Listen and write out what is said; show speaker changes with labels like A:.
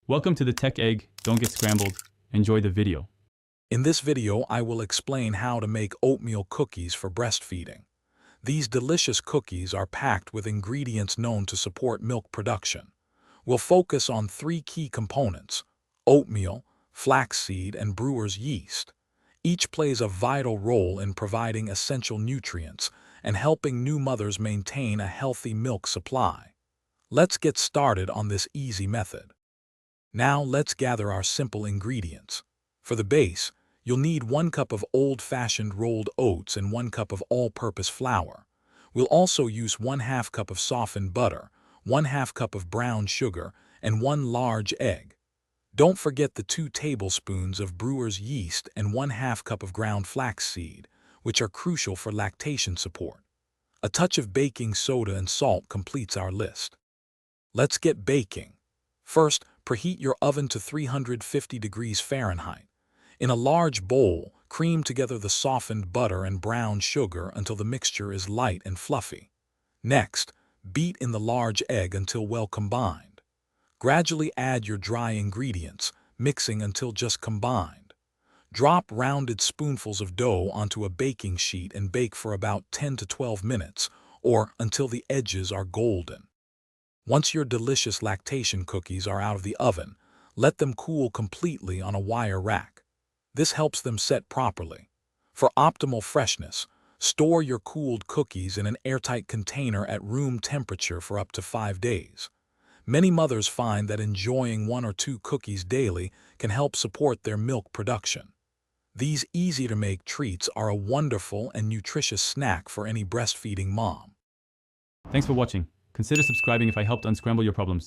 A: Welcome to the Tech Egg. Don't get scrambled. Enjoy the video.
B: In this video, I will explain how to make oatmeal cookies for breastfeeding. These delicious cookies are packed with ingredients known to support milk production. We'll focus on three key components: oatmeal, flaxseed, and brewer's yeast. Each plays a vital role in providing essential nutrients and helping new mothers maintain a healthy milk supply. Let's get started on this easy method. Now let's gather our simple ingredients. For the base, you'll need 1 cup of old-fashioned rolled oats and 1 cup of all-purpose flour. We'll also use 1/2 cup of softened butter, 1/2 cup of brown sugar, and 1 large egg. Don't forget the 2 tablespoons of brewer's yeast and 1/2 cup of ground flaxseed, which are crucial for lactation support. A touch of baking soda and salt completes our list. Let's get baking. First, preheat your oven to 350 degrees Fahrenheit. In a large bowl, cream together the softened butter and brown sugar until the mixture is light and fluffy. Next, beat in the large egg until well combined. Gradually add your dry ingredients, mixing until just combined. Drop rounded spoonfuls of dough onto a baking sheet and bake for about 10 to 12 minutes, or until the edges are golden. Once your delicious lactation cookies are out of the oven, let them cool completely on a wire rack. This helps them set properly. For optimal freshness, store your cooled cookies in an airtight container at room temperature for up to 5 days. Many mothers find that enjoying 1 or 2 cookies daily can help support their milk production. These easy-to-make treats are a wonderful and nutritious snack for any breastfeeding mom.
A: Thanks for watching. Consider subscribing if I helped unscramble your problems.